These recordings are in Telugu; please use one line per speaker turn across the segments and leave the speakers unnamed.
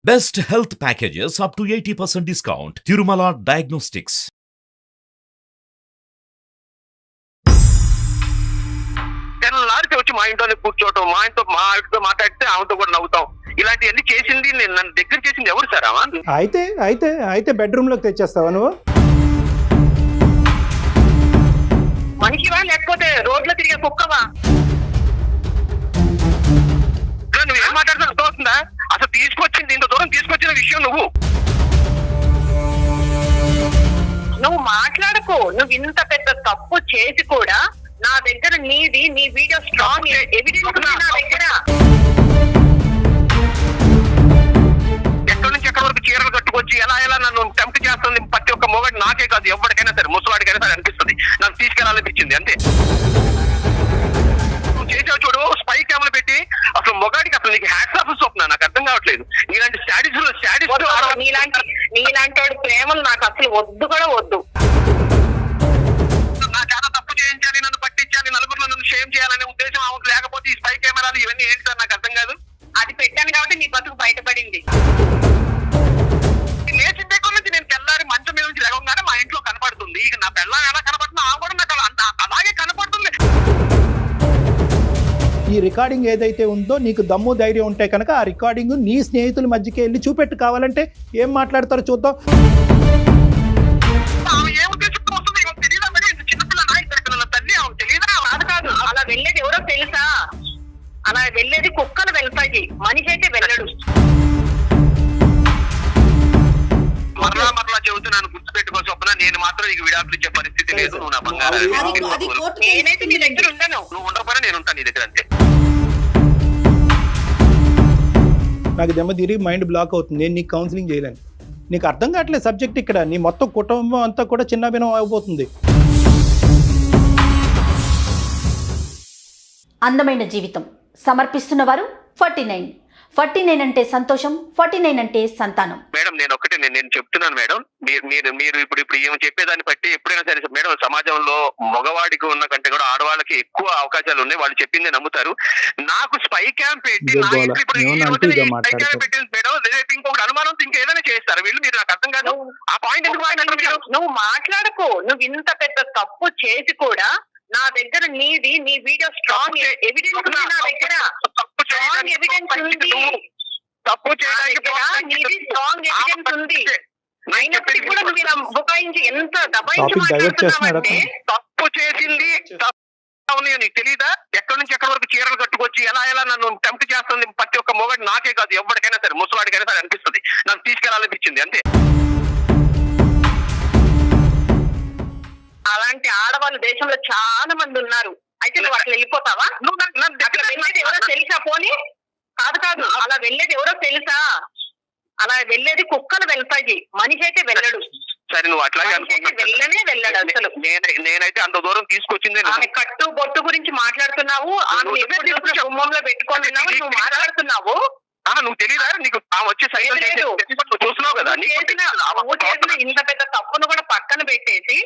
Best health packages up to 80% discount. Tirumala Diagnostics.
తెల్లారితే వచ్చి మా ఇంట్లోనే కూర్చోవటం, మా ఆవిడతో మాట్లాడితే ఆమెతో కూడా నవ్వుతాం. ఇలాంటివన్నీ చేసింది నన్ను దగ్గర చేసింది ఎవరు సార్?
అయితే బెడ్రూమ్ లోకి తెచ్చేస్తావా నువ్వు?
మనిషివా లేకపోతే రోడ్లో తిరిగే కుక్కవా?
నువ్వు ఏం మాట్లాడుతున్నా అర్థమవుతుందా? అసలు తీసుకొచ్చింది ఇంత దూరం తీసుకొచ్చిన విషయం
నువ్వు మాట్లాడకు. నువ్వు ఇంత పెద్ద తప్పు చేసి కూడా నా దగ్గర నీ వీడియో స్ట్రాంగ్ ఎవిడెన్స్ ఉంది నా దగ్గర.
ఎక్కడి నుంచి ఎక్కడి వరకు చీరలు కట్టుకొచ్చి ఎలా నన్ను టెంప్ట్ చేస్తుంది. ప్రతి ఒక్క మొగడు నాకే కాదు ఎవరికైనా సరే, ముసలాడికైనా సరే అనిపిస్తుంది నన్ను తీసుకెళ్లాలనిపించింది అంతే. నువ్వు చేసావు చూడు స్పై కెమెరా పెట్టి, అసలు మొగాడికి అసలు నీకు హ్యాట్స్ ఆఫ్ స్వప్న నాకు అర్థం కావట్లేదు. నీలాంటి స్టాడిస్ట్
నీలాంటి వాడి ప్రేమలు నాకు అసలు వద్దు కూడా వద్దు.
నా చాలా తప్పు చేయించాలి, నన్ను పట్టించాలి, నలుగురిలో నన్ను షేమ్ చేయాలనే ఉద్దేశం ఆమెకు లేకపోతే ఈ స్పై కెమెరాలు ఇవన్నీ ఏంటి సార్ నాకు అర్థం కాదు.
అది పెట్టాను కాబట్టి నీ బతుకు బయటపడింది.
లేచి దగ్గర నుంచి నేను తెల్లారి మంచం మీద నుంచి లేవగానే మా ఇంట్లో కనపడుతుంది. ఇక నా పిల్ల ఎలా కనపడుతుందో ఆమె కూడా నాకు అలాగే కనపడుతుంది.
ఈ రికార్డింగ్ ఏదైతే ఉందో నీకు దమ్ము ధైర్యం ఉంటే కనుక ఆ రికార్డింగ్ నీ స్నేహితుల మధ్యకి వెళ్ళి చూపెట్టు. కావాలంటే ఏం మాట్లాడతారో చూద్దాం.
ఆమె ఏ ఉద్దేశంతో వస్తుంది ఇవాళ తెలియదా? మరి చిన్నపిల్ల ఇద్దరు పిల్లల తల్లి ఆమె తెలియదా?
కాదు అలా వెళ్ళేది ఎవరో తెలుసా? అలా వెళ్ళేది కుక్కలు వెళ్తాయి, మనిషి అయితే వెళ్ళడు.
మరలా చెబుతున్నాను, గుర్తుపెట్టుకో స్వప్న, నేను మాత్రం నీకు విడాకులు ఇచ్చే పరిస్థితి లేదు. నువ్వు నా బంగారం.
నేనైతే నీ దగ్గర ఉండను.
నువ్వు ఉండకపోయినా నేను ఉంటాను నీ దగ్గర అంతే.
నాకు దెమ్మ తిరిగి మైండ్ బ్లాక్ అవుతుంది. నేను నీకు కౌన్సిలింగ్ చేయలేను. నీకు అర్థం కావట్లేదు సబ్జెక్ట్. ఇక్కడ నీ మొత్తం కుటుంబం అంతా కూడా చిన్నభిన్నం అయిపోతుంది.
అందమైన జీవితం సమర్పిస్తున్న వారు 49 అంటే సంతోషం, 49 అంటే సంతానం.
మేడం నేను చెప్తున్నాను మేడం, మీరు ఇప్పుడు ఏమో చెప్పేదాన్ని బట్టి ఎప్పుడైనా సరే మేడం, సమాజంలో మగవాడికి ఉన్న కంటే కూడా ఆడవాళ్ళకి ఎక్కువ అవకాశాలు ఉన్నాయి. వాళ్ళు చెప్పిందే నమ్ముతారు. నాకు స్పై క్యాంప్ పెట్టి పెట్టింది మేడం. రేపు ఇంకొకటి అనుమానం ఇంకా ఏదైనా చేస్తారు వీళ్ళు. మీరు నాకు అర్థం కాదు ఆ పాయింట్ ఎందుకు మాట్లాడరు మీరు?
నువ్వు మాట్లాడకు. నువ్వు ఇంత పెద్ద తప్పు చేసి కూడా నా దగ్గర నీ వీడియో స్ట్రాంగ్ ఎవిడెన్స్ ఉంది నా దగ్గర. స్ట్రాంగ్ ఎవిడెన్స్ ఉంది.
తప్పు చేయడానికి
నీది స్ట్రాంగ్ ఎవిడెన్స్ ఉంది. అయినప్పటికీ కూడా నువ్వు ఇలా బుకాయించి ఎంత దబాయించి
టాపిక్ డైవర్ట్ చేస్తున్నాడు.
మాట్లాడుతున్నావంటే
తప్పు చేసింది ఉన్నాయో నీకు తెలీదా? ఎక్కడి నుంచి ఎక్కడి వరకు చీరలు కట్టుకొచ్చి ఎలా నన్ను టెంప్ట్ చేస్తుంది. ప్రతి ఒక్క మొగడు నాకే కాదు ఎవరికైనా సరే, ముసలాడికైనా సరే అనిపిస్తుంది నన్ను తీసుకెళ్లాలనిపించింది అంతే.
అలాంటి ఆడవాళ్ళు దేశంలో చాలా మంది ఉన్నారు. అయితే నువ్వు అట్లా వెళ్ళిపోతావా?
నువ్వు
అట్లా వెళ్ళేది ఎవరో తెలుసా? పోనీ కాదు అలా వెళ్ళేది ఎవరో తెలుసా? అలా వెళ్ళేది కుక్కలు వెళ్తాయి, మనిషి అయితే వెళ్ళడు.
సరే నువ్వు అట్లాగే
వెళ్ళడు అసలు.
నేనైతే అంత దూరం తీసుకొచ్చింది.
ఆమె కట్టు బొట్టు గురించి మాట్లాడుతున్నావు. ఆమె గుమ్మంలో పెట్టుకొని నువ్వు మాట్లాడుతున్నావు.
నువ్వు తెలియదా? నీకు వచ్చి చూస్తున్నావు కదా.
ఇంత పెద్ద తప్పును కూడా పక్కన పెట్టేసి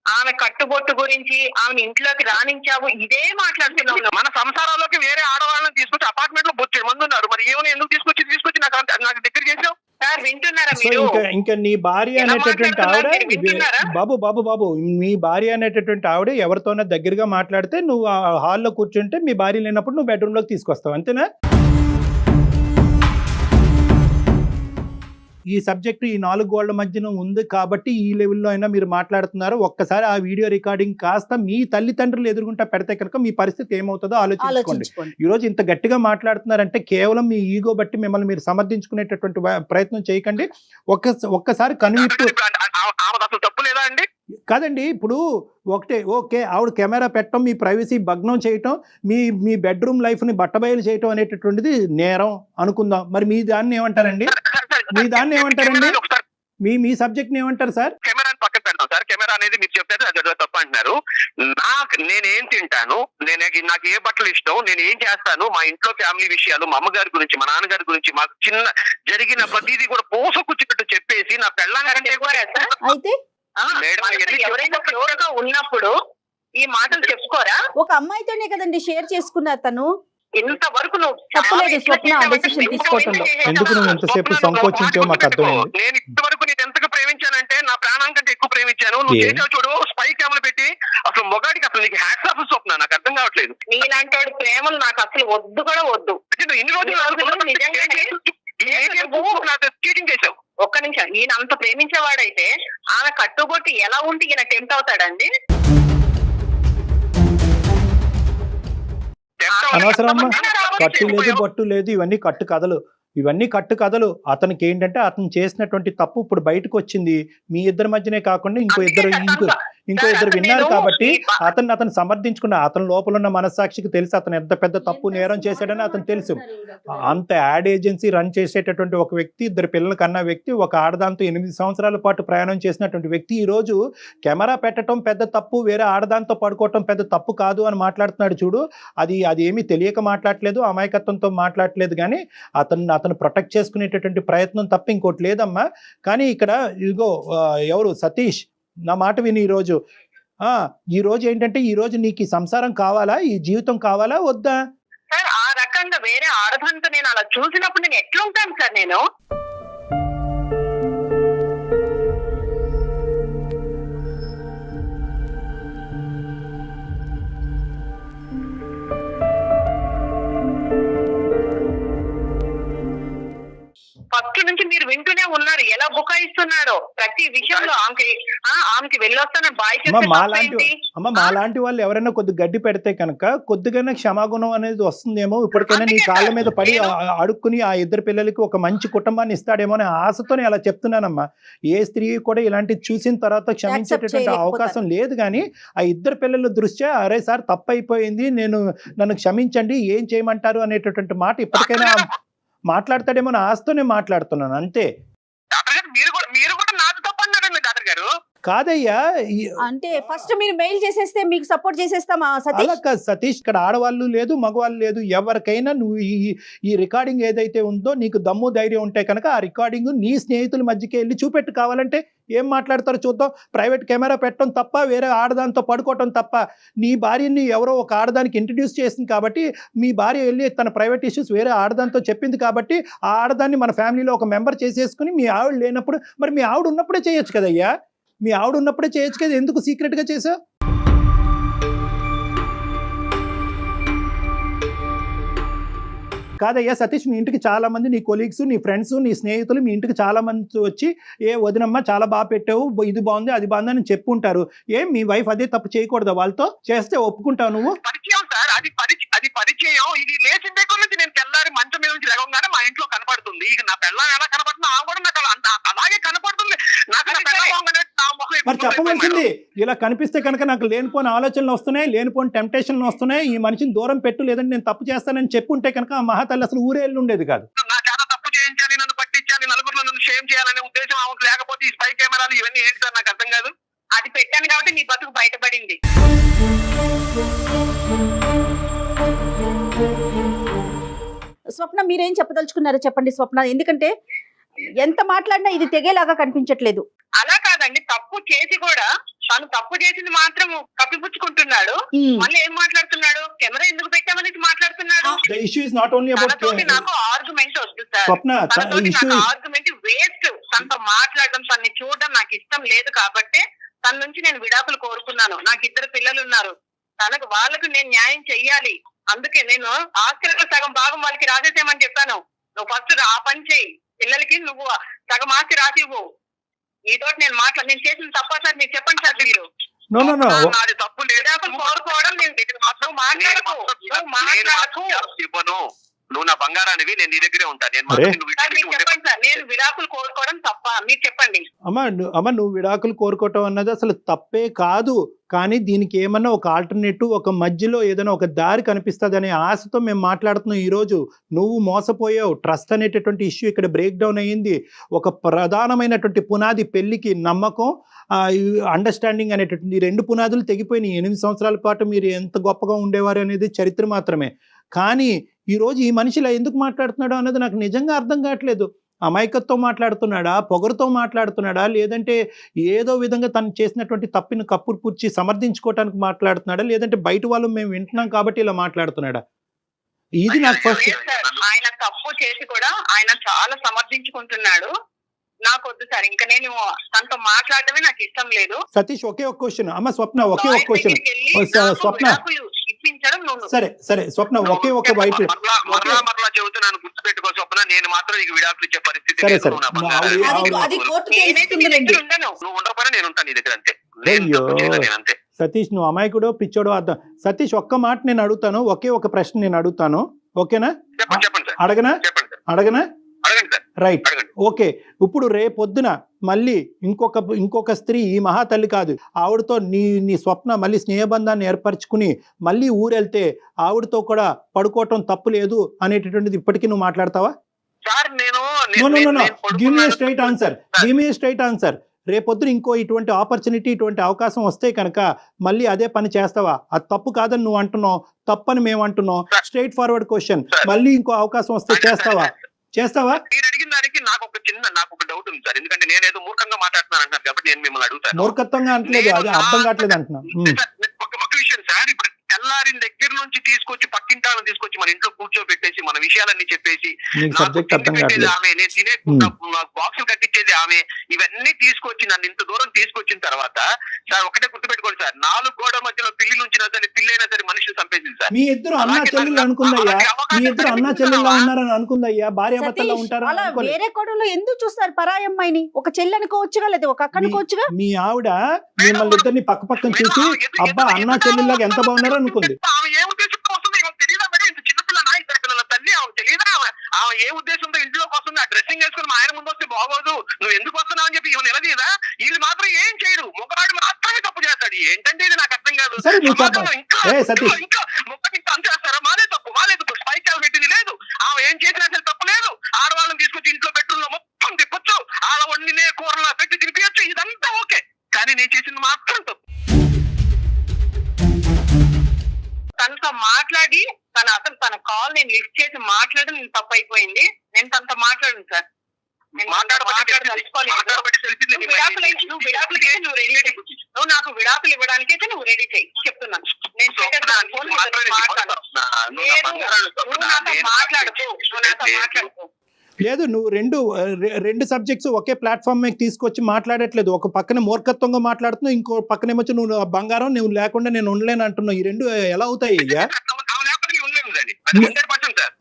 ఆమె కట్టుబొట్టు గురించి ఆమెను ఇంట్లోకి రాణించావు, ఇదే మాట్లాడుతున్నావు.
మన సంసారాల్లోకి వేరే ఆడవాళ్ళని తీసుకొచ్చి అపార్ట్మెంట్ లో బొచ్చేడు మంది ఉన్నారు. మరి ఏమైనా ఎందుకు తీసుకొచ్చి నాకు దగ్గర చేసావు?
సార్ వింటున్నారా
సో
మీరు?
ఇంకా నీ భార్య అనేటటువంటి ఆవిడ బాబు మీ భార్య అనేటటువంటి ఆవిడ ఎవరితోనే దగ్గరగా మాట్లాడితే నువ్వు ఆ హాల్లో కూర్చుంటే మీ భార్య లేనప్పుడు నువ్వు బెడ్రూమ్ లోకి తీసుకొస్తావు అంతేనా? ఈ సబ్జెక్ట్ ఈ 4 గోళ్ల మధ్యన ఉంది కాబట్టి ఈ లెవెల్లో అయినా మీరు మాట్లాడుతున్నారు. ఒక్కసారి ఆ వీడియో రికార్డింగ్ కాస్త మీ తల్లిదండ్రులు ఎదురుగుంటా పెడితే కనుక మీ పరిస్థితి ఏమవుతుందో ఆలోచించుకోండి. ఈరోజు ఇంత గట్టిగా మాట్లాడుతున్నారంటే కేవలం మీ ఈగో బట్టి మిమ్మల్ని మీరు సమర్థించుకునేటటువంటి ప్రయత్నం చేయకండి. ఒక్కసారి కనువిప్పు
తప్పు లేదా అండి?
కాదండి, ఇప్పుడు ఓకే ఆవిడ కెమెరా పెట్టడం, మీ ప్రైవసీ భగ్నం చేయటం, మీ బెడ్రూమ్ లైఫ్ని బట్టబయలు చేయటం అనేటటువంటిది నేరం అనుకుందాం. మరి మీ దాన్ని ఏమంటారండి? మీ సబ్జెక్ట్ ఏమంటారు సార్?
కెమెరాని పక్కన పెడతాం సార్. కెమెరా అనేది మీరు చెప్పేది అది తప్పు అంటున్నారు. నేనేం తింటాను, నాకు ఏ బట్టలు ఇష్టం, నేను ఏం చేస్తాను, మా ఇంట్లో ఫ్యామిలీ విషయాలు, మా అమ్మగారి గురించి, మా నాన్నగారి గురించి, మాకు చిన్న జరిగిన ప్రతిదీ కూడా పోసకొచ్చినట్టు చెప్పేసి నా పెళ్ళాంగారంటే
ఎవరైనా క్లోజ్ గా ఉన్నప్పుడు ఈ మాటలు చెప్పుకోరా?
ఒక అమ్మాయితోనే కదండి షేర్ చేసుకున్నారు తను.
ఇంతవరకు నువ్వు
తప్పులేదు స్వప్న ఆ డెసిషన్ తీసుకోవటంలో.
ఎందుకు నువ్వు ఎంతసేపు సంకోచించావు మాకు అర్థమైంది.
నేను ఇంతవరకు నేను ఎంతగా ప్రేమించానంటే నా ప్రాణం కంటే ఎక్కువ ప్రేమించాను. నువ్వు చేసావు చూడు స్పై కెమెరా పెట్టి, అసలు మొగాడికి అసలు నీకు హ్యాట్స్ ఆఫ్ స్వప్న, నాకు అర్థం కావట్లేదు.
నీలాంటి వాడి ప్రేమలు నాకు అసలు వద్దు కూడా వద్దు.
అంటే నువ్వు ఇన్ని రోజులు
నిజంగానే
నాకు చీటింగ్ చేసావు.
ఒక్క నిమిషం, ఈయన అంత ప్రేమించేవాడైతే ఆమె కట్టుబొట్టి ఎలా ఉంటే ఈయన టెంప్ట్ అవుతాడండి?
అనవసరం అమ్మా, కట్టు లేదు బొట్టు లేదు, ఇవన్నీ కట్టు కథలు, ఇవన్నీ కట్టు కథలు. అతనికి ఏంటంటే అతను చేసినటువంటి తప్పు ఇప్పుడు బయటకు వచ్చింది. మీ ఇద్దరి మధ్యనే కాకుండా ఇంకో ఇద్దరు విన్నారు కాబట్టి అతను సమర్థించుకున్న, అతని లోపల ఉన్న మనస్సాక్షికి తెలుసు అతను ఎంత పెద్ద తప్పు నేరం చేశాడని అతను తెలుసు. అంత యాడ్ ఏజెన్సీ రన్ చేసేటటువంటి ఒక వ్యక్తి, ఇద్దరు పిల్లలు కన్నా వ్యక్తి, ఒక ఆడదాంతో 8 సంవత్సరాల పాటు ప్రయాణం చేసినటువంటి వ్యక్తి ఈ రోజు కెమెరా పెట్టడం పెద్ద తప్పు, వేరే ఆడదాంతో పడుకోవటం పెద్ద తప్పు కాదు అని మాట్లాడుతున్నాడు చూడు. అది ఏమీ తెలియక మాట్లాడలేదు, అమాయకత్వంతో మాట్లాడలేదు, కానీ అతను ప్రొటెక్ట్ చేసుకునేటటువంటి ప్రయత్నం తప్ప ఇంకోటి లేదమ్మా. కానీ ఇక్కడ ఇదిగో ఎవరు సతీష్, నా మాట విని ఈ రోజు ఏంటంటే, ఈ రోజు నీకు ఈ సంసారం కావాలా, ఈ జీవితం కావాలా వద్దా?
సార్ ఆ రకంగా వేరే ఆడదంతా నేను అలా చూసినప్పుడు నేను ఎట్లా ఉంటాను సార్? నేను ఫస్ట్ నుంచి మీరు వింటూనే ఉన్నారు ఎలా బుకాయిస్తున్నాడో ప్రతి విషయంలో. ఆమెకి వెళ్ళొస్తాను బాయ్కి.
మాలాంటి వాళ్ళు ఎవరైనా కొద్ది గడ్డి పెడితే కనుక కొద్దిగానే క్షమాగుణం అనేది వస్తుందేమో, ఇప్పటికైనా నీ కాళ్ళ మీద పడి అడుక్కుని ఆ ఇద్దరు పిల్లలకి ఒక మంచి కుటుంబాన్ని ఇస్తాడేమో అనే ఆశతోనే అలా చెప్తున్నానమ్మా. ఏ స్త్రీ కూడా ఇలాంటి చూసిన తర్వాత క్షమించేటటువంటి అవకాశం లేదు. కానీ ఆ ఇద్దరు పిల్లల దృష్ట్యా అరే సార్ తప్పు అయిపోయింది, నన్ను క్షమించండి, ఏం చేయమంటారు అనేటటువంటి మాట ఇప్పటికైనా మాట్లాడతాడేమో నా ఆశతోనే మాట్లాడుతున్నాను అంతే.
మీరు కూడా నాతో తప్పు అన్నారండి డాక్టర్ గారు.
కాదయ్యా,
అంటే ఫస్ట్ మీరు మెయిల్ చేసేస్తే మీకు సపోర్ట్ చేసేస్తామా సతీష్?
అలా కాదు సతీష్, ఇక్కడ ఆడవాళ్ళు లేదు మగవాళ్ళు లేదు, ఎవరికైనా నువ్వు ఈ రికార్డింగ్ ఏదైతే ఉందో నీకు దమ్ము ధైర్యం ఉంటే కనుక ఆ రికార్డింగ్ నీ స్నేహితుల మధ్యకి వెళ్ళి చూపెట్టు. కావాలంటే ఏం మాట్లాడతారో చూద్దాం. ప్రైవేట్ కెమెరా పెట్టడం తప్ప, వేరే ఆడదాంతో పడుకోవటం తప్ప, నీ భార్యని ఎవరో ఒక ఆడదానికి ఇంట్రడ్యూస్ చేసింది కాబట్టి, మీ భార్య వెళ్ళి తన ప్రైవేట్ ఇష్యూస్ వేరే ఆడదాంతో చెప్పింది కాబట్టి ఆ ఆడదాన్ని మన ఫ్యామిలీలో ఒక మెంబర్ చేసేసుకుని, మీ ఆవిడ లేనప్పుడు మరి మీ ఆవిడ ఉన్నప్పుడే చేయొచ్చు కదయ్యా, మీ ఆవిడ ఉన్నప్పుడే చేయొచ్చు కదా, ఎందుకు సీక్రెట్గా చేసావు? కాదయ్యా సతీష్, మీ ఇంటికి చాలా మంది నీ కొలీగ్స్, నీ ఫ్రెండ్స్, నీ స్నేహితులు మీ ఇంటికి చాలా మంది వచ్చి వదినమ్మ చాలా బాగా పెట్టావు, ఇది బాగుంది అది బాగుంది అని చెప్పుంటారు. మీ వైఫ్ అదే తప్పు చేయకూడదా? వాళ్ళతో చేస్తే ఒప్పుకుంటావు నువ్వు?
పరిచయం సార్, అది పరిచయం. ఇది లేచిన దగ్గర నుంచి నేను తెల్లారి మంచం మీద నుంచి లేవగానే మా ఇంట్లో కనపడుతుంది. ఇక నా పెళ్ళం ఎలా కనపడుతుందో ఆ కూడా నాకు అలాగే కనపడుతుంది. నాకు
మరి చెప్పవలసింది, ఇలా కనిపిస్తే కనుక నాకు లేనిపోని ఆలోచనలు వస్తున్నాయి, లేనిపోని టెంప్టేషన్లు వస్తున్నాయి, ఈ మనిషిని దూరం పెట్టు, లేదంటే నేను తప్పు చేస్తానని చెప్పుంటే కనుక ఆ మహాతల్లి అసలు ఊరే వెళ్ళి ఉండేది కాదు.
నాకేనా తప్పు చేయించాలి, నన్ను పట్టించాలి, నలుగురిలో నన్ను షేమ్ చేయాలనే ఉద్దేశం ఆమెకు లేకపోతే ఈ స్పై కెమెరాలు ఇవన్నీ ఏంటి సార్ నాకు అర్థం కాదు.
అది పెట్టాను కాబట్టి నీ బతుకు బయటపడింది.
స్వప్న మీరేం చెప్పదలుచుకున్నారో చెప్పండి స్వప్న, ఎందుకంటే ఎంత మాట్లాడినా ఇది తెగేలాగా కనిపించట్లేదు.
అలా కాదండి, తప్పు చేసి కూడా తను తప్పు చేసింది మాత్రం కప్పిపుచ్చుకుంటున్నాడు. మళ్ళీ ఏం మాట్లాడుతున్నాడు, కెమెరా ఎందుకు పెట్టామనేది మాట్లాడుతున్నాడు. నాకు ఆర్గ్యుమెంట్ వస్తుంది సార్, ఆర్గ్యుమెంట్ వేస్ట్. తనతో మాట్లాడడం, తనని చూడడం నాకు ఇష్టం లేదు కాబట్టి తన నుంచి నేను విడాకులు కోరుకున్నాను. నాకు 2 పిల్లలు ఉన్నారు, వాళ్ళకు నేను న్యాయం చెయ్యాలి. అందుకే నేను ఆస్తిలో సగం భాగం వాళ్ళకి రాసేసేమని చెప్పాను. నువ్వు ఫస్ట్ ఆ పని చెయ్యి, పిల్లలకి నువ్వు సగం ఆస్తి రాసివ్వు. నీతో నేను చేసిన తప్ప సార్, మీరు చెప్పండి సార్. మీరు
తప్పు లేదు
కోరుకోవడం
నువ్వు నా బంగారానివి, నేను నీ దగ్గరే ఉంటాను. చెప్పండి సార్, నేను విడాకులు కోరుకోవడం తప్ప, మీరు చెప్పండి.
అమ్మ నువ్వు విడాకులు కోరుకోవటం అన్నది అసలు తప్పే కాదు, కానీ దీనికి ఏమన్నా ఒక ఆల్టర్నేటివ్, ఒక మధ్యలో ఏదైనా ఒక దారి కనిపిస్తుంది అనే ఆశతో మేము మాట్లాడుతున్నాం. ఈరోజు నువ్వు మోసపోయావు, ట్రస్ట్ అనేటటువంటి ఇష్యూ ఇక్కడ బ్రేక్ డౌన్ అయ్యింది. ఒక ప్రధానమైనటువంటి పునాది పెళ్లికి నమ్మకం, అండర్స్టాండింగ్ అనేటటువంటి 2 పునాదులు తెగిపోయినాయి. 8 సంవత్సరాల పాటు మీరు ఎంత గొప్పగా ఉండేవారు అనేది చరిత్ర మాత్రమే. కానీ ఈరోజు ఈ మనిషిలా ఎందుకు మాట్లాడుతున్నాడో అన్నది నాకు నిజంగా అర్థం కావట్లేదు. అమాయకత్వం మాట్లాడుతున్నాడా, పొగరుతో మాట్లాడుతున్నాడా, లేదంటే ఏదో విధంగా తను చేసినటువంటి తప్పిని కప్పురు పుచ్చి సమర్థించుకోవటానికి మాట్లాడుతున్నాడా, లేదంటే బయట వాళ్ళు మేము వింటున్నాం కాబట్టి ఇలా మాట్లాడుతున్నాడా? ఇది నాకు ఫస్ట్.
లేదు సార్, ఆయన తప్పు చేసి కూడా ఆయన చాలా సమర్థించుకుంటున్నాడు. నాకు వద్దు సార్, ఇంకా నేను తనతో మాట్లాడటమే నాకు ఇష్టం లేదు.
సతీష్ ఒకే ఒక క్వశ్చన్ అమ్మ, స్వప్న ఒకే ఒక క్వశ్చన్. స్వప్న
ఇప్పించడం నువ్వు
సరే స్వప్న ఒకే ఒక వైట్.
మరలా చెబుతున్నాను, గుర్తుపెట్టుకో స్వప్న, నేను మాత్రం నీకు విడాకులు ఇచ్చే పరిస్థితి
సరే
లేదు.
సరే
నా బంగారం.
అది కోర్టు
నేనైతే నీ దగ్గర ఉండను.
నువ్వు ఉండకపోయినా నేను ఉంటాను నీ దగ్గర, అంతే. నేను
అయ్యో.
తప్పు చేయను, నేను అంతే.
సతీష్ నువ్వు అమాయకుడో పిచ్చోడో అర్థం. సతీష్ ఒక్క మాట నేను అడుగుతాను, ఒకే ఒక ప్రశ్న నేను అడుగుతాను, ఓకేనా?
చెప్పండి సార్,
అడగనా
చెప్పండి సార్,
అడగనా
అడగండి సార్,
రైట్
అడగండి.
ఓకే. ఇప్పుడు రేపొద్దున మళ్ళీ ఇంకొక స్త్రీ, ఈ మహాతల్లి కాదు, ఆవిడతో నీ స్వప్న మళ్ళీ స్నేహబంధాన్ని ఏర్పరచుకుని మళ్ళీ ఊరెళ్తే ఆవిడతో కూడా పడుకోవటం తప్పు లేదు అనేటటువంటిది ఇప్పటికీ నువ్వు మాట్లాడతావా?
సార్ నేను
గివ్ మీ స్ట్రైట్ ఆన్సర్. రేపొద్దున ఇటువంటి ఆపర్చునిటీ, ఇటువంటి అవకాశం వస్తే కనుక మళ్ళీ అదే పని చేస్తావా? అది తప్పు కాదని నువ్వు అంటున్నావు, తప్పని మేము అంటున్నాం. స్ట్రైట్ ఫార్వర్డ్ క్వశ్చన్, మళ్ళీ ఇంకో అవకాశం వస్తే చేస్తావా?
మీరు అడిగిన దానికి నాకు ఒక డౌట్ ఉంది సార్. ఎందుకంటే నేను ఏదో మూర్ఖంగా మాట్లాడుతున్నాను అంటున్నారు కాబట్టి నేను మిమ్మల్ని అడుగుతాను.
మూర్ఖత్వంగా అంటలేదు, అది అర్థం కావట్లేదు అంటున్నా.
ఒక విషయం సార్, ఇప్పుడు తెల్లారిన దగ్గర నుంచి తీసుకొచ్చి పక్కింటాలను తీసుకొచ్చి మన ఇంట్లో కూర్చోబెట్టేసి మన విషయాలన్నీ చెప్పేసి ఆమె, నేను తినే బాక్సులు కట్టించేది ఆమె, ఇవన్నీ తీసుకొచ్చి నన్ను ఇంత దూరం తీసుకొచ్చిన తర్వాత సార్ ఒకటే గుర్తుపెట్టుకోండి సార్, 4 గోడల మధ్యలో పిల్లి నుంచినా సరే, పిల్లైనా సరే మనుషులు చంపేసింది సార్.
మీ ఇద్దరు అన్నా చెల్లెళ్ళు అనుకుందయ్యా, మీ ఇద్దరు అన్నా చెల్లెళ్ళ ఉన్నారని అనుకుందయ్యా, భార్యాభర్తలు ఉంటారా?
వేరే కోడలు ఎందుకు చూస్తారు పరాయి అమ్మాయిని? ఒక చెల్లి అనుకోవచ్చుగా, లేదా ఒక అక్క అనుకోవచ్చుగా.
మీ ఆవిడ మిమ్మల్ని ఇద్దరిని పక్క పక్కన చూసి అబ్బా అన్నా చెల్లెళ్ళగా ఎంత బాగున్నారో అనుకుంది.
ఆమె ఏ ఉద్దేశంతో వస్తుంది తెలియదా మేడం? ఇంత చిన్నపిల్ల, నా ఇద్దరు పిల్లల తల్లి, ఆమె తెలియదా? ఆమె ఏ ఉద్దేశంతో ఇంట్లోకి వస్తుంది? ఆ డ్రెస్సింగ్ వేసుకుని మా ఆయన ముందు వస్తే బాగోదు, నువ్వు ఎందుకు వస్తున్నావు అని చెప్పి ఇవన్నీ నిలదీయదా? వీళ్ళు మాత్రం ఏం చేయరు, మొగవాడు మాత్రమే తప్పు చేస్తాడు. ఏంటంటే ఇది నాకు అర్థం కాదు. ఇంకా మొక్కకి చేస్తారా? మానే తప్పు, స్పైక్ పెట్టింది లేదు, ఆమె ఏం చేసినా సరే తప్పు లేదు. ఆడవాళ్ళని తీసుకొచ్చి ఇంట్లో బెడ్రూమ్ లో మొత్తం తిప్పొచ్చు, ఆడ వండినే కూరలా పెట్టి తినిపించచ్చు, ఇదంతా ఓకే. కానీ నేను చేసింది మాత్రం తప్పు.
తనతో మాట్లాడి తన కాల్ నేను లిఫ్ట్ చేసి మాట్లాడడం నేను తప్పు అయిపోయింది. నేను తనతో మాట్లాడను సార్. నువ్వు నాకు విడాకులు ఇవ్వడానికైతే నువ్వు రెడీ చేయి చెప్తున్నాను. నేను మాట్లాడుకో.
లేదు, నువ్వు రెండు సబ్జెక్ట్స్ ఒకే ప్లాట్ఫామ్ మీద తీసుకొచ్చి మాట్లాడట్లేదు. ఒక పక్కన మూర్ఖత్వంగా మాట్లాడుతున్నావు, ఇంకో పక్కనేమొచ్చి నువ్వు బంగారం నువ్వు లేకుండా నేను ఉండలేను అంటున్నావు. ఈ రెండు ఎలా అవుతాయి అయ్యా?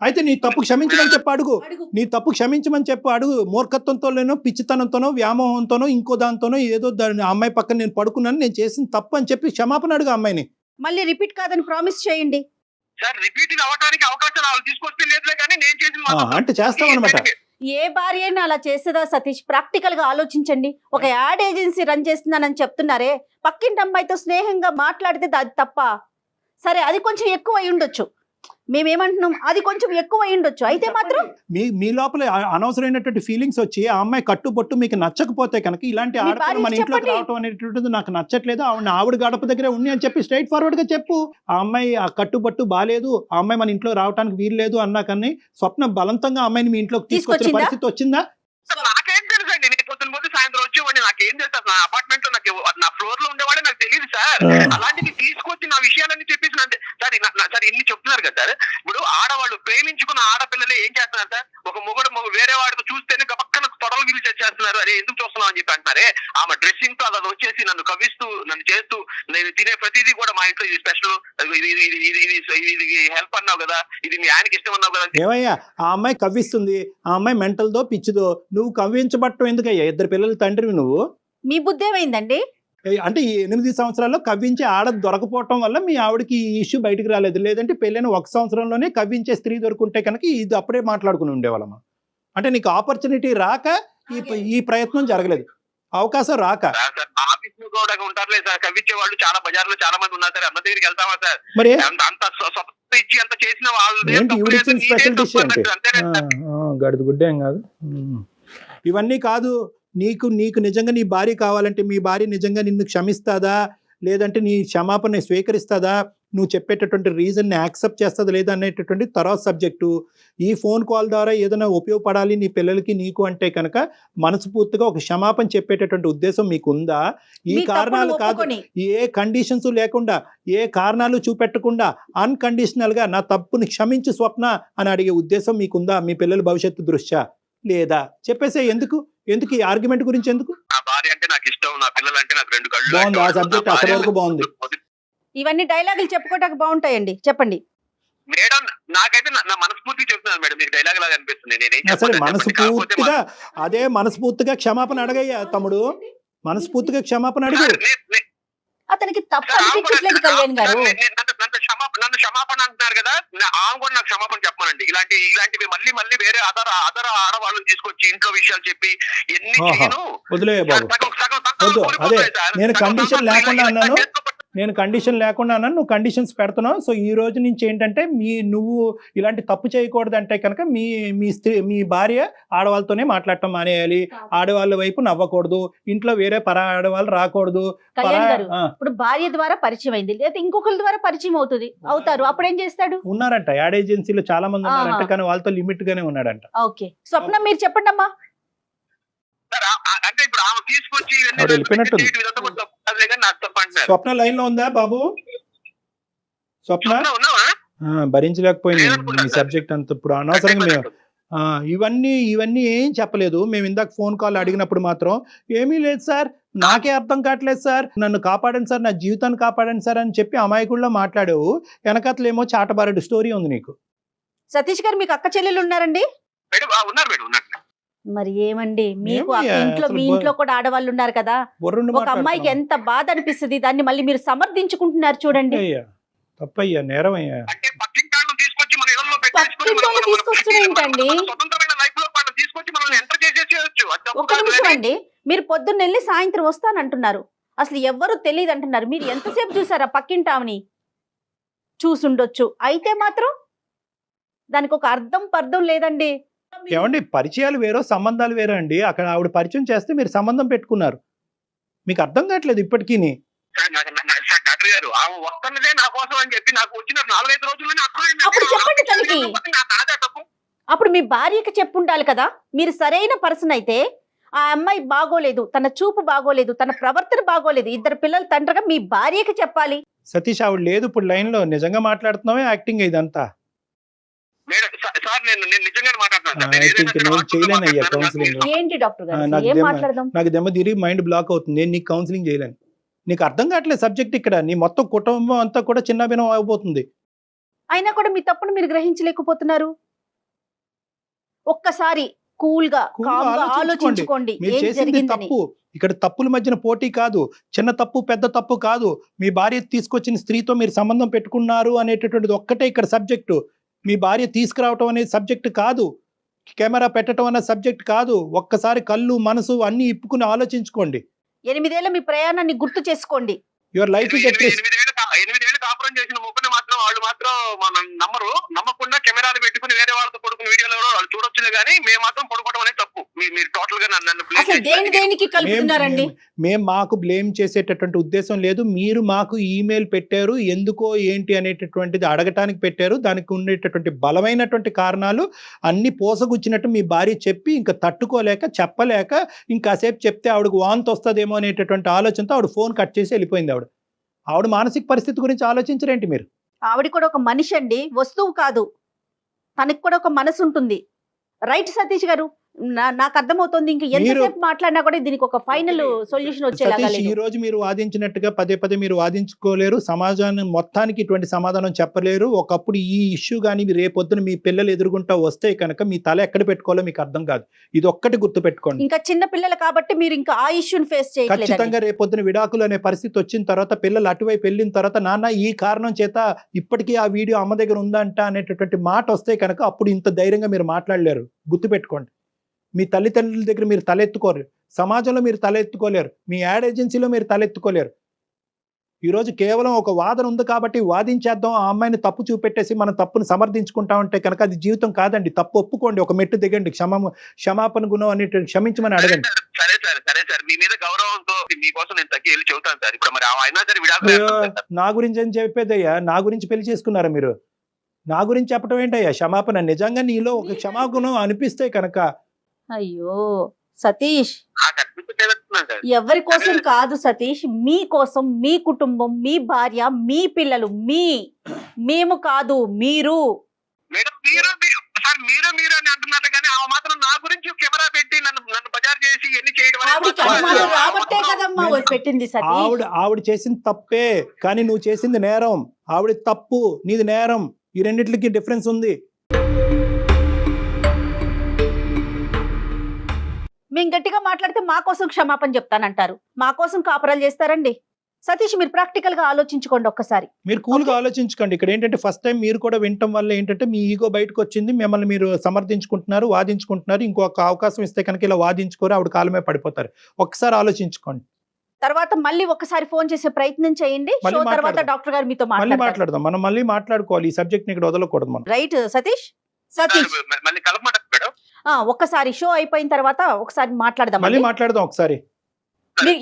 అయితే నీ తప్పు క్షమించమని చెప్పు, అడుగు. నీ తప్పు క్షమించమని చెప్పు, అడుగు. మూర్ఖత్వంతోనో, పిచ్చితనంతోనో, వ్యామోహంతోనో, ఇంకో దాంతోనో ఏదో అమ్మాయి పక్కన నేను పడుకున్నాను, నేను చేసిన తప్పు అని చెప్పి క్షమాపణ అడుగు అమ్మాయిని.
మళ్ళీ రిపీట్ కాదని ప్రామిస్ చేయండి
సార్. రిపీట్ అవ్వడానికి అవకాశాలు తీసుకొస్తే లేదులే, కానీ నేను చేసిన
అంటే చేస్తామన్నమాట.
ఏ భార్య అయినా అలా చేసేదా సతీష్? ప్రాక్టికల్ గా ఆలోచించండి. ఒక యాడ్ ఏజెన్సీ రన్ చేస్తున్నానని చెప్తున్నారే, పక్కింటి అమ్మాయితో స్నేహంగా మాట్లాడితే అది తప్ప? సరే, అది కొంచెం ఎక్కువ అయి ఉండొచ్చు, మేమేమంటున్నాం, అది కొంచెం ఎక్కువ అయి ఉండొచ్చు. అయితే మాత్రం
మీ లోపల అనవసరమైనటువంటి ఫీలింగ్స్ వచ్చి ఆ అమ్మాయి కట్టుబొట్టు మీకు నచ్చకపోతే కనుక ఇలాంటి ఆడపిల్ల మన ఇంట్లోకి రావటం అనేటువంటిది నాకు నచ్చట్లేదు, ఆవిడ గడప దగ్గరే ఉంది అని చెప్పి స్ట్రైట్ ఫార్వర్డ్ గా చెప్పు. ఆ అమ్మాయి ఆ కట్టుబొట్టు బాలేదు, ఆ అమ్మాయి మన ఇంట్లో రావడానికి వీలు లేదు అన్నా కానీ స్వప్న బలవంతంగా అమ్మాయిని మీ ఇంట్లోకి తీసుకొచ్చిన పరిస్థితి వచ్చిందా?
నాకేం తెలుసండి, నేను పొద్దున సాయంత్రం వచ్చేవాడిని, నాకేం తెలుసు? నా అపార్ట్మెంట్ లో నా ఫ్లోర్ లో ఉండేవాడే నాకు తెలియదు సార్. అలాంటివి తీసుకొచ్చి నా విషయాలన్నీ చెప్పేసి సార్ ఇన్ని చెప్తున్నారు కదా సార్. ఇప్పుడు ఆడవాళ్ళు ప్రేమించుకున్న ఆడపిల్లలే ఏం చేస్తున్నారు సార్? ఒక మొగుడు వేరే వాడితో చూస్తేనే పక్కన తొడలు గిలి చేస్తున్నారు. అరే ఎందుకు చూస్తున్నావు అని చెప్పి అంటున్నారే. ఆమె డ్రెస్సింగ్ తో అలా వచ్చేసి నన్ను కవిస్తూ, నన్ను చేస్తూ, నేను తినే ప్రతిదీ కూడా మా ఇంట్లో ఇది స్పెషల్, ఇది హెల్ప్ అన్నావు కదా, ఇది మీ ఆయనకి ఇష్టం అన్నావు కదా.
ఏమయ్యా, ఆ అమ్మాయి కవ్విస్తుంది, ఆ అమ్మాయి మెంటల్దో పిచ్చిదో, నువ్వు కవ్వించబట్టం ఎందుకయ్యా? 2 పిల్లల తండ్రివి నువ్వు.
మీ బుద్ధి ఏమైందండి?
అంటే ఈ 8 సంవత్సరాల్లో కవ్వించే ఆడ దొరకపోవటం వల్ల మీ ఆవిడకి ఈ ఇష్యూ బయటకు రాలేదు. లేదంటే పెళ్ళైన 1 సంవత్సరంలోనే కవ్వించే స్త్రీ దొరుకుంటే కనుక ఇది అప్పుడే మాట్లాడుకుని ఉండేవాళ్ళమ్మా. అంటే నీకు ఆపర్చునిటీ రాక ఈ ప్రయత్నం జరగలేదు, అవకాశం రాక.
ఆఫీస్ లో కూడా ఉంటారులే సార్ కవ్వించే వాళ్ళు, చాలా బజార్లో చాలా మంది ఉన్నారు సార్. అన్న దగ్గరికి వెళ్తామా సార్?
మరి
అంత ఇచ్చి అంత చేసిన వాళ్ళు
స్పెషల్ డిష్ అంటే గడిది గుడ్డే ఏం కాదు. ఇవన్నీ కాదు, నీకు నిజంగా నీ భార్య కావాలంటే మీ భార్య నిజంగా నిన్ను క్షమిస్తాదా, లేదంటే నీ క్షమాపణ స్వీకరిస్తాదా, నువ్వు చెప్పేటటువంటి రీజన్ని యాక్సెప్ట్ చేస్తుంది లేదా అనేటటువంటి తర్వాత సబ్జెక్టు. ఈ ఫోన్ కాల్ ద్వారా ఏదైనా ఉపయోగపడాలి నీ పిల్లలకి నీకు అంటే కనుక మనస్ఫూర్తిగా ఒక క్షమాపణ చెప్పేటటువంటి ఉద్దేశం మీకు ఉందా? ఈ
మీ తప్పును
కారణాలు కాదు,
ఒప్పుకొని.
ఏ కండిషన్స్ లేకుండా, ఏ కారణాలు చూపెట్టకుండా అన్కండిషనల్గా నా తప్పుని క్షమించు స్వప్న అని అడిగే ఉద్దేశం మీకుందా మీ పిల్లల భవిష్యత్తు దృష్ట్యా? లేదా చెప్పేసే. ఎందుకు ఈ ఆర్గ్యుమెంట్ గురించి ఎందుకు?
నా భార్య అంటే నాకు ఇష్టం, నా పిల్లలు అంటే నాకు రెండు కళ్ళు.
బాగుంది, ఆ సబ్జెక్ట్ అక్కడి వరకు బాగుంది.
ఇవన్నీ డైలాగులు చెప్పుకోవడానికి బాగుంటాయండి, చెప్పండి.
మేడం నాకైతే నా మనస్ఫూర్తిగా చెప్తున్నాను మేడం, మీకు డైలాగ్ లాగా అనిపిస్తుంది. నేనేం
సరే
చెప్పలేదు.
మనస్ఫూర్తిగా అదే మనస్ఫూర్తిగా క్షమాపణ అడగయ్యా తమ్ముడు, మనస్ఫూర్తిగా క్షమాపణ అడుగు.
అతనికి తప్పు అనిపించట్లేదు కళ్యాణ్ గారు.
నన్ను క్షమాపణ అంటున్నారు కదా, ఆమె కూడా నాకు క్షమాపణ చెప్పమనండి. ఇలాంటివి మళ్ళీ మళ్ళీ వేరే అదర ఆడవాళ్ళని తీసుకొచ్చి ఇంట్లో విషయాలు చెప్పి ఎన్ని చేయను.
వదిలే బాబు, వద్దు. అదే నేను కండిషన్ లేకుండా అన్నాను, నువ్వు కండిషన్స్ పెడుతున్నావు. సో ఈ రోజు నుంచి ఏంటంటే నువ్వు ఇలాంటి తప్పు చేయకూడదు అంటే కనుక మీ భార్య ఆడవాళ్ళతోనే మాట్లాడటం మానేయాలి, ఆడవాళ్ళ వైపు నవ్వకూడదు, ఇంట్లో వేరే ఆడవాళ్ళు రాకూడదు.
కళ్యాణ్ గారు ఇప్పుడు భార్య ద్వారా పరిచయం అయింది, లేదా ఇంకొకరి ద్వారా పరిచయం అవుతారు, అప్పుడు ఏం చేస్తాడు?
ఉన్నారంట యాడ్ ఏజెన్సీలో చాలా మంది ఉన్నారంట, కానీ వాళ్ళతో లిమిట్ గానే ఉన్నాడంట.
ఓకే, స్వప్న మీరు చెప్పండి అమ్మా.
అంటే ఇప్పుడు ఆమె తీసుకొచ్చి
స్వప్న లైన్ లో ఉందా బాబు? స్వప్న భరించలేకపోయింది ఈ సబ్జెక్ట్ అంత. ఇప్పుడు అనవసరంగా మేము ఇవన్నీ ఏం చెప్పలేదు. మేము ఇందాక ఫోన్ కాల్ అడిగినప్పుడు మాత్రం ఏమీ లేదు సార్, నాకే అర్థం కావట్లేదు సార్, నన్ను కాపాడండి సార్, నా జీవితాన్ని కాపాడండి సార్ అని చెప్పి అమాయకుల్లో మాట్లాడావు. వెనకట్లేమో చాటబారెడు స్టోరీ ఉంది నీకు.
సతీష్ గారు మీకు అక్క చెల్లెలు ఉన్నారండి?
ఉన్నారు.
మరి ఏమండి మీకు మీ ఇంట్లో కూడా ఆడవాళ్ళు ఉన్నారు కదా, ఒక అమ్మాయికి ఎంత బాధ అనిపిస్తుంది, దాన్ని మళ్ళీ మీరు సమర్థించుకుంటున్నారు చూడండి.
తప్పయ్యా, నేరం అయ్యా.
ఒక నిమిషం అండి, మీరు పొద్దున్న వెళ్ళి సాయంత్రం వస్తానంటున్నారు, అసలు ఎవ్వరూ తెలియదు అంటున్నారు. మీరు ఎంతసేపు చూసారా పక్కింటామని? చూసుండొచ్చు, అయితే మాత్రం దానికి ఒక పర్థం లేదండి.
ఏమండి, పరిచయాలు వేరో సంబంధాలు వేరో అండి. అక్కడ ఆవిడ పరిచయం చేస్తే మీరు సంబంధం పెట్టుకున్నారు, మీకు అర్థం కావట్లేదు ఇప్పటికీ.
డాక్టర్ గారు ఆమె వస్తున్నదే నా కోసం అని చెప్పి నాకు వచ్చిన 4-5 రోజుల్లోనే
అప్పుడు చెప్పండి తనకి. అప్పుడు మీ భార్యకి చెప్పుండాలి కదా, మీరు సరైన పర్సన్ అయితే ఆ అమ్మాయి బాగోలేదు, తన చూపు బాగోలేదు, తన ప్రవర్తన బాగోలేదు, 2 పిల్లల తండ్రిగా మీ భార్యకి చెప్పాలి.
సతీష్ ఆవిడ లేదు ఇప్పుడు లైన్ లో, నిజంగా మాట్లాడుతున్నావే యాక్టింగ్ ఇదంతా?
ఏంటి డాక్టర్ గారు, ఏం మాట్లాడదాం?
నాకు దెమ్మ తిరిగి మైండ్ బ్లాక్ అవుతుంది, నేను నీకు కౌన్సిలింగ్ చేయలేను. నీకు అర్థం కావట్లేదు సబ్జెక్ట్. ఇక్కడ నీ మొత్తం కుటుంబం అంతా కూడా చిన్నభిన్నం అయిపోతుంది.
అయినా కూడా మీ తప్పును మీరు గ్రహించలేకపోతున్నారు. ఒక్కసారి కూల్ గా ఆలోచించుకోండి.
మీరు చేసింది తప్పు. ఇక్కడ తప్పుల మధ్యన పోటీ కాదు, చిన్న తప్పు పెద్ద తప్పు కాదు. మీ భార్య తీసుకొచ్చిన స్త్రీతో మీరు సంబంధం పెట్టుకున్నారు అనేటటువంటిది ఒక్కటే ఇక్కడ సబ్జెక్టు. మీ భార్య తీసుకురావటం అనేది సబ్జెక్ట్ కాదు, కెమెరా పెట్టడం అనే సబ్జెక్ట్ కాదు. ఒక్కసారి కళ్ళు మనసు అన్ని ఇప్పుకుని ఆలోచించుకోండి.
8 ఏళ్ల మీ ప్రయాణాన్ని గుర్తు చేసుకోండి.
Your life is at risk.
8 ఏళ్ళు కాపురం చేసిన ముగ్గురు మాత్రం వాళ్ళు మాత్రం మనం నమ్మకుండా కెమెరాలు పెట్టుకుని వేరే వాళ్ళతో పడుకున్న వీడియోలో వాళ్ళు చూడొచ్చులే, కానీ మేము మాత్రం పడుకోవడం అనేది తప్పు. మీరు టోటల్ గా
మేము
మాకు బ్లేమ్ చేసేటటువంటి ఉద్దేశం లేదు. మీరు మాకు ఈమెయిల్ పెట్టారు, ఎందుకో ఏంటి అనేటటువంటిది అడగటానికి పెట్టారు. దానికి ఉండేటటువంటి బలమైనటువంటి కారణాలు అన్ని పోసగుచ్చినట్టు మీ భార్య చెప్పి ఇంకా తట్టుకోలేక చెప్పలేక ఇంకాసేపు చెప్తే ఆవిడకు వాంతి వస్తుందేమో అనేటటువంటి ఆలోచనతో ఆవిడ ఫోన్ కట్ చేసి వెళ్ళిపోయింది. ఆవిడ మానసిక పరిస్థితి గురించి ఆలోచించరేంటి మీరు?
ఆవిడ కూడా ఒక మనిషి అండి, వస్తువు కాదు. తనకి కూడా ఒక మనసు ఉంటుంది. రైట్ సతీష్ గారు, నాకు అర్థమవుతుంది. ఇంకా ఎంతసేపు మాట్లాడినా కూడా దీనికి ఒక ఫైనల్ సొల్యూషన్ వచ్చేలాగా లేదు.
ఈ రోజు మీరు వాదించినట్టుగా పదే మీరు వాదించుకోలేరు, సమాజాన్ని మొత్తానికి ఇటువంటి సమాధానం చెప్పలేరు. ఒకప్పుడు ఈ ఇష్యూ కానీ రేపొద్దున మీ పిల్లలు ఎదుర్కొంటా వస్తే కనుక మీ తల ఎక్కడ పెట్టుకోవాలో మీకు అర్థం కాదు. ఇది ఒక్కటి గుర్తు పెట్టుకోండి.
ఇంకా చిన్న పిల్లలు కాబట్టి మీరు ఇంకా ఆ ఇష్యూని ఫేస్ చేయట్లేదు.
ఖచ్చితంగా రేపొద్దున విడాకులు అనే పరిస్థితి వచ్చిన తర్వాత, పిల్లలు అటువైపు వెళ్ళిన తర్వాత, నాన్న ఈ కారణం చేత ఇప్పటికీ ఆ వీడియో అమ్మ దగ్గర ఉందంట అనేటటువంటి మాట వస్తే కనుక అప్పుడు ఇంత ధైర్యంగా మీరు మాట్లాడలేరు. గుర్తుపెట్టుకోండి. మీ తల్లిదండ్రుల దగ్గర మీరు తలెత్తుకోరు, సమాజంలో మీరు తలెత్తుకోలేరు, మీ యాడ్ ఏజెన్సీలో మీరు తలెత్తుకోలేరు. ఈరోజు కేవలం ఒక వాదన ఉంది కాబట్టి వాదించేద్దాం, ఆ అమ్మాయిని తప్పు చూపెట్టేసి మనం తప్పును సమర్థించుకుంటా ఉంటే కనుక అది జీవితం కాదండి. తప్పు ఒప్పుకోండి, ఒక మెట్టు దిగండి, క్షమాపణ గుణం అనేటువంటి క్షమించమని అడగండి.
సరే సార్ మీ మీద గౌరవంతో మీకోసం నేను తగ్గి వెళ్ళి చెబుతాను సార్. ఇప్పుడు మరి అయినా సరే విడాకులు
అయ్యో,
వేస్తాను సార్.
నా గురించి అని చెప్పేదయ్యా, నా గురించి పెళ్లి చేసుకున్నారా మీరు? నా గురించి చెప్పడం ఏంటయ్యా క్షమాపణ? నిజంగా నీలో ఒక క్షమాగుణం అనిపిస్తే కనుక.
అయ్యో సతీష్,
నాకు అనిపించలేదనుకున్నాను సార్.
ఎవరి కోసం కాదు సతీష్, మీ కోసం, మీ కుటుంబం, మీ భార్య, మీ పిల్లలు, మేము కాదు మీరు.
మేడం మీరు సార్ మీరు అని అంటున్నారు కానీ ఆ మాత్రం నా గురించి కెమెరా పెట్టి నన్ను బజార్ చేసి ఎన్ని చేయడం అనేది
ఆవిడకి
మాత్రం
అనుమానం రాబట్టే కదమ్మా పెట్టింది సతీష్.
ఆవిడ చేసింది తప్పే, కానీ నువ్వు చేసింది నేరం. ఆవిడ తప్పు, నీది నేరం. ఈ రెండిట్లకి డిఫరెన్స్ ఉంది.
మేము గట్టిగా మాట్లాడితే మా కోసం క్షమాపణ చెప్తానంటారు, మా కోసం కాపురాలు చేస్తారండి. సతీష్, మీరు ప్రాక్టికల్ గా ఆలోచించుకోండి ఒక్కసారి.
మీరు కూల్గా ఆలోచించుకోండి. ఇక్కడ ఏంటంటే ఫస్ట్ టైం మీరు కూడా వినటం వల్ల ఏంటంటే మీ ఈగో బయటకు వచ్చింది. మిమ్మల్ని మీరు సమర్థించుకుంటున్నారు, వాదించుకుంటున్నారు. ఇంకొక అవకాశం ఇస్తే కనుక ఇలా వాదించుకోరు, ఆవిడ కాలమే పడిపోతారు. ఒక్కసారి ఆలోచించుకోండి.
తర్వాత మళ్ళీ ఒకసారి ఫోన్ చేసే ప్రయత్నం చేయండి.
మళ్ళీ
షో తర్వాత
మాట్లాడదాం.
డాక్టర్ గారు మీతో
మళ్ళీ
మాట్లాడతారు.
మాట్లాడదాం, మనం మళ్ళీ మాట్లాడుకోవాలి. ఈ సబ్జెక్ట్ ని ఇక్కడ వదలకూడదు మనం.
రైట్ సతీష్? సతీష్,
మళ్ళీ కలపమాట మేడం.
ఒక్కసారి షో అయిపోయిన తర్వాత ఒకసారి మాట్లాడదాం.
మళ్ళీ మాట్లాడదాం ఒకసారి.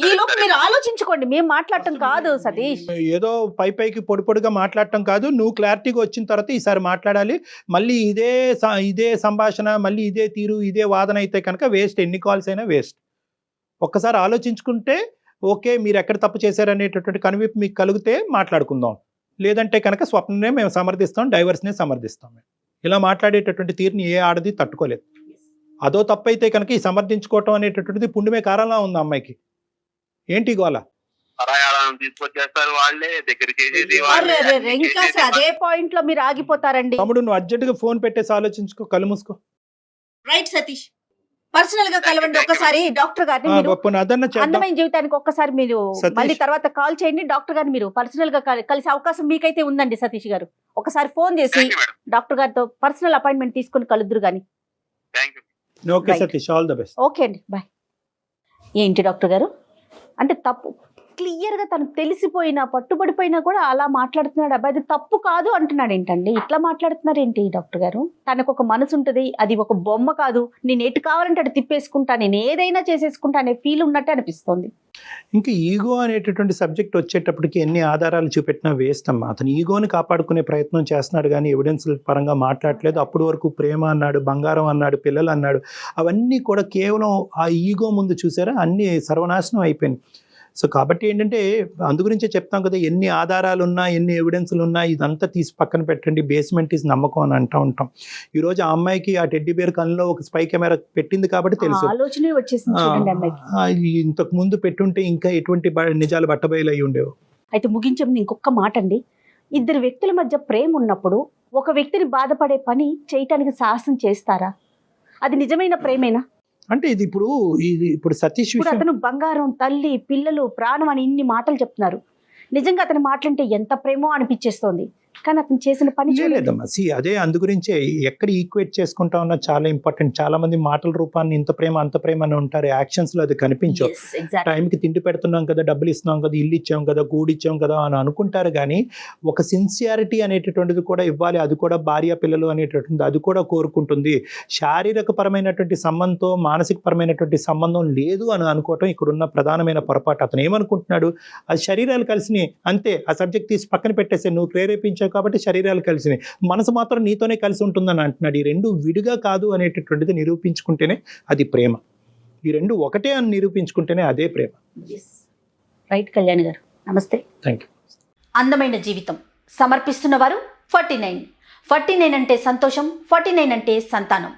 ఈ లోపు మీరు ఆలోచించుకోండి, మేము మాట్లాడటం కాదు సతీష్.
ఏదో పైకి పొడిగా మాట్లాడటం కాదు, నువ్వు క్లారిటీగా వచ్చిన తర్వాత ఈసారి మాట్లాడాలి. మళ్ళీ ఇదే సంభాషణ, మళ్ళీ ఇదే తీరు, ఇదే వాదన అయితే కనుక వేస్ట్. ఎన్ని కాల్స్ అయినా వేస్ట్. ఒక్కసారి ఆలోచించుకుంటే ఓకే, మీరు ఎక్కడ తప్పు చేశారనేటటువంటి కనువిప్పు మీకు కలిగితే మాట్లాడుకుందాం. లేదంటే కనుక స్వప్ననే మేము సమర్థిస్తాం, డైవర్స్నే సమర్థిస్తాం. ఇలా మాట్లాడేటటువంటి తీరుని ఏ ఆడది తట్టుకోలేదు. అదో తప్పు అయితే కనుక ఈ సమర్థించుకోవటం అనేటటువంటిది పుణ్యమే కారణంగా ఉంది అమ్మాయికి. ఏంటి గోల?
పరాయాలను తీసుకొచ్చేస్తారు వాళ్ళే, దగ్గర చేసేది
అరే, ఇంకా అదే పాయింట్ లో మీరు ఆగిపోతారండి.
తమ్ముడు, నువ్వు అర్జెంట్ గా ఫోన్ పెట్టేసి ఆలోచించుకో, కళ్ళు మూసుకో.
రైట్ సతీష్, పర్సనల్ గా కలవండి ఒకసారి డాక్టర్ గారిని. మీరు అందమైన జీవితానికి ఒక్కసారి మీరు మళ్ళీ తర్వాత కాల్ చేయండి. డాక్టర్ గారిని మీరు పర్సనల్ గా కలిసే అవకాశం మీకైతే ఉందండి సతీష్ గారు. ఒకసారి ఫోన్ చేసి డాక్టర్ గారితో పర్సనల్ అపాయింట్మెంట్ తీసుకుని కలుద్దురు గాని.
Okay Satish, all the best.
Okay అండి, బాయ్. ఏంటి డాక్టర్ గారు, అంటే తప్పు క్లియర్ గా తనకు తెలిసిపోయినా పట్టుబడిపోయినా కూడా అలా మాట్లాడుతున్నాడు. అబ్బాయి అది తప్పు కాదు అంటున్నాడు. ఏంటండి ఇట్లా మాట్లాడుతున్నారు ఏంటి డాక్టర్ గారు? తనకు ఒక మనసు ఉంటుంది, అది ఒక బొమ్మ కాదు. నేను ఎటు కావాలంటే అటు తిప్పేసుకుంటా, నేను ఏదైనా చేసేసుకుంటా అనే ఫీల్ ఉన్నట్టే అనిపిస్తుంది.
ఇంకా ఈగో అనేటటువంటి సబ్జెక్ట్ వచ్చేటప్పటికి ఎన్ని ఆధారాలు చూపెట్టినా వేస్ట్ అమ్మా. అతను ఈగోని కాపాడుకునే ప్రయత్నం చేస్తున్నాడు కానీ ఎవిడెన్స్ పరంగా మాట్లాడలేదు. అప్పటి వరకు ప్రేమ అన్నాడు, బంగారం అన్నాడు, పిల్లలు అన్నాడు. అవన్నీ కూడా కేవలం ఆ ఈగో ముందు చూసారా అన్ని సర్వనాశనం అయిపోయినాయి. సో కాబట్టి ఏంటంటే అందు గురించే చెప్తాం కదా, ఎన్ని ఆధారాలు ఉన్నా, ఎన్ని ఎవిడెన్స్లు ఉన్నా ఇదంతా తీసి పక్కన పెట్టండి. బేస్మెంట్ ఈజ్ నమ్మకం అని అంటూ ఉంటాం. ఈ రోజు ఆ అమ్మాయికి ఆ టెడ్డీ బేర్ కన్నులో ఒక స్పై కెమెరా పెట్టింది కాబట్టి తెలుసు.
ఆలోచనే వచ్చేసింది చూడండి అమ్మాయికి.
ఇంతకు ముందు పెట్టుంటే ఇంకా ఎటువంటి నిజాలు బట్టబయలు అయి ఉండేవి.
అయితే ముగించే ముందు ఇంకొక మాట అండి. ఇద్దరు వ్యక్తుల మధ్య ప్రేమ ఉన్నప్పుడు ఒక వ్యక్తిని బాధపడే పని చేయటానికి సాహసం చేస్తారా? అది నిజమైన ప్రేమేనా?
అంటే ఇది ఇప్పుడు సతీష్
ఇప్పుడు అతను బంగారం, తల్లి, పిల్లలు, ప్రాణం అని ఇన్ని మాటలు చెప్తున్నారు. నిజంగా అతని మాటలంటే ఎంత ప్రేమో అనిపించేస్తోంది. కానీ అతను చేసిన పని
లేదమ్మా. అదే అందు గురించే ఎక్కడ ఈక్వేట్ చేసుకుంటా ఉన్నా చాలా ఇంపార్టెంట్. చాలా మంది మాటల రూపాన్ని ఇంత ప్రేమ అంత ప్రేమ అని ఉంటారు, యాక్షన్స్ లో అది కనిపించవు. టైంకి తిండి పెడుతున్నాం కదా, డబ్బులు ఇస్తున్నాం కదా, ఇల్లు ఇచ్చాం కదా, గూడిచ్చాం కదా అని అనుకుంటారు. కానీ ఒక సిన్సియారిటీ అనేటటువంటిది కూడా ఇవ్వాలి. అది కూడా భార్య పిల్లలు అనేటటువంటిది అది కూడా కోరుకుంటుంది. శారీరక పరమైనటువంటి సంబంధంతో మానసిక పరమైనటువంటి సంబంధం లేదు అని అనుకోవటం ఇక్కడున్న ప్రధానమైన పొరపాటు. అతను ఏమనుకుంటున్నాడు, అది శరీరాలు కలిసినాయి అంతే, ఆ సబ్జెక్ట్ తీసి పక్కన పెట్టేసే, నువ్వు ప్రేరేపించావు కాబట్టి శరీరాలు కలిసినాయి, మనసు మాత్రం నీతోనే కలిసి ఉంటుందని అంటున్నాడు. ఈ రెండు విడిగా కాదు అనేటటువంటిది నిరూపించుకుంటేనే అది ప్రేమ. ఈ రెండు ఒకటే అని నిరూపించుకుంటేనే అదే ప్రేమ.
రైట్ కళ్యాణ్ గారు, నమస్తే.
Thank you.
అందమైన జీవితం సమర్పిస్తున్నవారు 49 అంటే సంతోషం, 49 అంటే సంతానం.